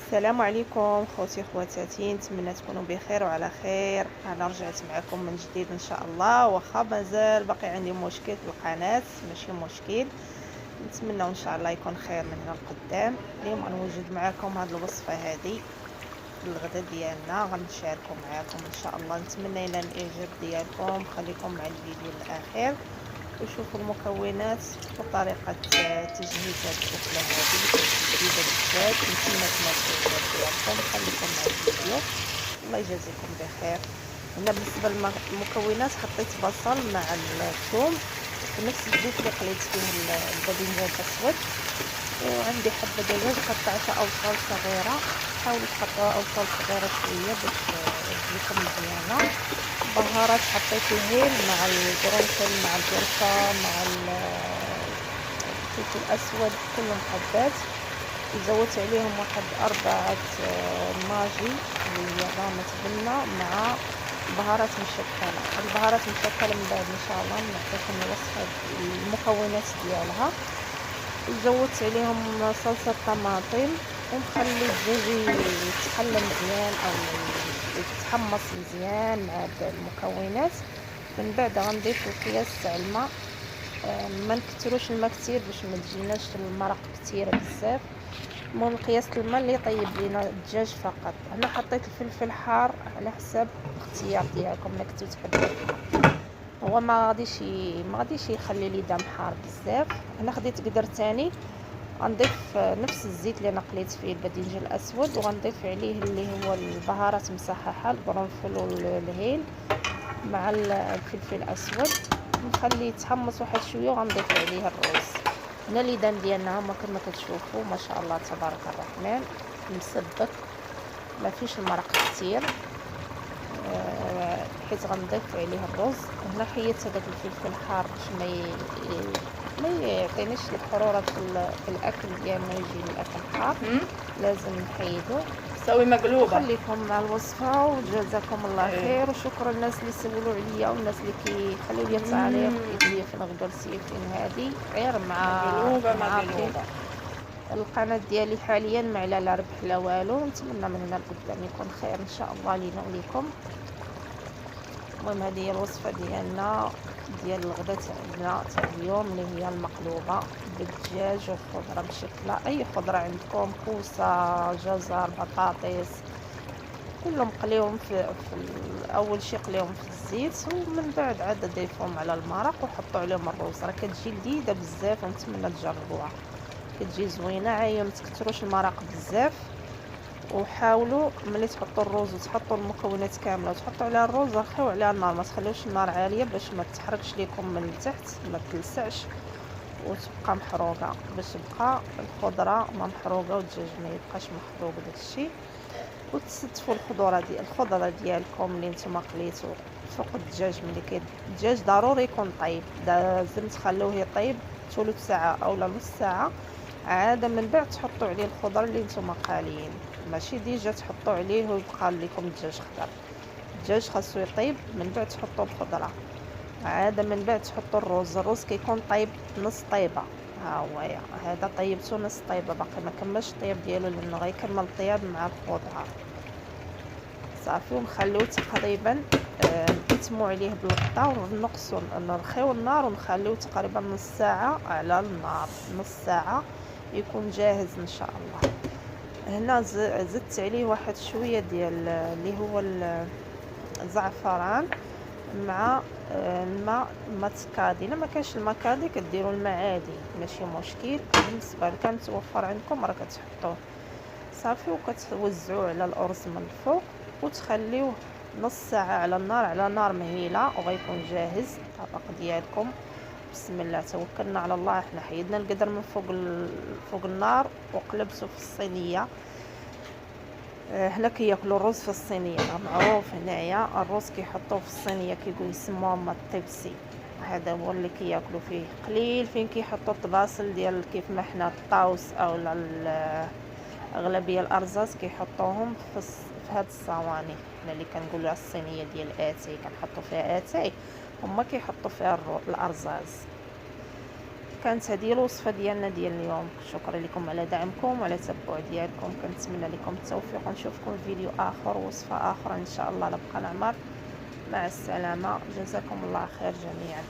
السلام عليكم خوتي خواتاتي، نتمنى تكونوا بخير وعلى خير. انا رجعت معكم من جديد ان شاء الله، واخا مازال باقي عندي مشكل في القناه، ماشي مشكل، نتمنى ان شاء الله يكون خير من هنا لقدام. اليوم غنوجد معكم هذه الوصفه هذه الغدا ديالنا، غنشاركو معكم ان شاء الله. نتمنى ينال الاعجاب ديالكم، خليكم مع الفيديو للاخر وشوفوا المكونات وطريقه تجهيز هذه الاكله هذه جديده بزاف. نتمنى تنال الاعجاب ديالكم، خليكم مع الفيديو، الله يجازيكم بخير. هنا بالنسبه للمكونات حطيت بصل مع الثوم ونفس الزيت اللي قليت فيه الباذنجان الاسود، وعندي حبه دجاج قطعتها اوصال صغيره، حاولوا تقطعوا اوصال صغيره شويه باش تجيكم مزيانه. بهارات حطيت الهيل مع القرنفل مع القرفه مع الفلفل الاسود كلهم حبات، وزودت عليهم واحد 4 ماجي اللي هي رامة بنة مع بهارات مشكله. البهارات مشكله من بعد ان شاء الله نعطيكم الوصفه المكونات ديالها. وزودت عليهم صلصه طماطم، ونخلي الدجاج يتحلى مزيان او يتحمص مزيان مع المكونات. من بعد غنضيف القياس تاع الماء، ما نكثروش الماء كثير باش ما تجيناش المرق كثيره بزاف. المهم قياس الماء اللي يطيب لينا الدجاج فقط. انا حطيت الفلفل حار على حسب الاختيار ديالكم، الا كنتو تحبوا هو ما غاديش يخلي لي دم حار بزاف. انا خديت قدر تاني، غنضيف نفس الزيت اللي انا قليت فيه الباذنجان الاسود، وغنضيف عليه اللي هو البهارات مصححه، القرنفل والهيل مع الفلفل الاسود، نخليه يتحمص واحد شويه وغنضيف عليه الرز. هنا الليدان ديالنا هما كما كتشوفوا ما شاء الله تبارك الرحمن، مسبك ما فيش المرق كتير، حيت غنضيف عليه الرز. هنا حيدت هذاك الفلفل الحار باش ما يعطينيش الحراره في الاكل ديالنا، يجي الاكل حار، لازم نحيدو. سوي مقلوبه. خليكم مع الوصفه وجزاكم الله خير، وشكرا الناس اللي سولوا عليا والناس اللي كيخليو لي تعليق لي فين غدرتي فين هذه، غير مع مقلوبه. القناه ديالي حاليا ما على لا ربح لا والو. نتمنى من هنا لقدام يكون خير ان شاء الله لينا وليكم. المهم هذه هي الوصفه ديالنا ديال الغدا تاعنا تاع اليوم، اللي هي المقلوبه بالدجاج وخضره مشكله، اي خضره عندكم، كوسه، جزر، بطاطس، كلهم قليهم في اول شيء قليهم في الزيت، ومن بعد عاد ضيفوهم على المرق وحطوا عليهم الرز. راه كتجي لذيذه بزاف ونتمنى تجربوها، كتجي زوينه. عايو ما تكثروش المرق بزاف، وحاولوا ملي تحطوا الرز وتحطوا المكونات كامله وتحطوا عليها الرز رخيو عليها النار، ما تخليوش النار عاليه باش ما تحرقش لكم من التحت، ما تلسعش وتبقى محروقه، باش تبقى الخضره ما محروقه والدجاج ما يبقاش محروق. داكشي وتستفوا الخضره ديالكم اللي نتوما قليتو فوق الدجاج. ملي الدجاج ضروري يكون طيب، لازم تخلوه يطيب ثلث ساعه او نص ساعه، عاد من بعد تحطوا عليه الخضر اللي نتوما قاليين، ماشي ديجا تحطوا عليه ويبقى لكم الدجاج خضر. الدجاج خاصو يطيب من بعد تحطوا الخضره، عاد من بعد تحطوا الرز كيكون طيب نص طيبه. ها هو هذا طيبته نص طيبه، باقي ما كملش الطياب ديالو لانه غيكمل الطياب مع الخضره صافي. ونخليوه تقريبا نكتموا عليه بالغطاء ونقصوا نرخيو النار ونخليوه تقريبا نص ساعه على النار، نص ساعه يكون جاهز ان شاء الله. هنا زدت عليه واحد شويه ديال اللي هو الزعفران مع الماء ماتكادي. الا ما كانش الماء كادي كديروا الماء عادي ماشي مشكل، بالنسبه لكم متوفر عندكم راه كتحطوه صافي، وكتوزعوه على الارز من الفوق وتخليوه نص ساعه على النار، على نار مهيله، وغيكون جاهز الطبق ديالكم. بسم الله توكلنا على الله. احنا حيدنا القدر من فوق النار وقلبته في الصينيه. هنا كياكلوا الرز في الصينيه، معروف هنايا الرز كيحطوه في الصينيه كيقولوا يسموه ما الطبسي، هذا هو اللي كياكلوا فيه. قليل فين كيحطوا الطباصل ديال كيف ما حنا الطاوس او اغلبيه الارزاز كيحطوهم في هاد الصواني. حنا اللي كنقولوا الصينيه ديال اتاي كنحطوا فيها اتاي، هما كيحطوا فيها الارزاز. كانت هذه الوصفه ديالنا ديال اليوم. شكرا لكم على دعمكم وعلى التبع ديالكم، كنتمنى لكم التوفيق، ونشوفكم في فيديو اخر ووصفه اخرى ان شاء الله. لبقى نعمر، مع السلامه، جزاكم الله خير جميعا.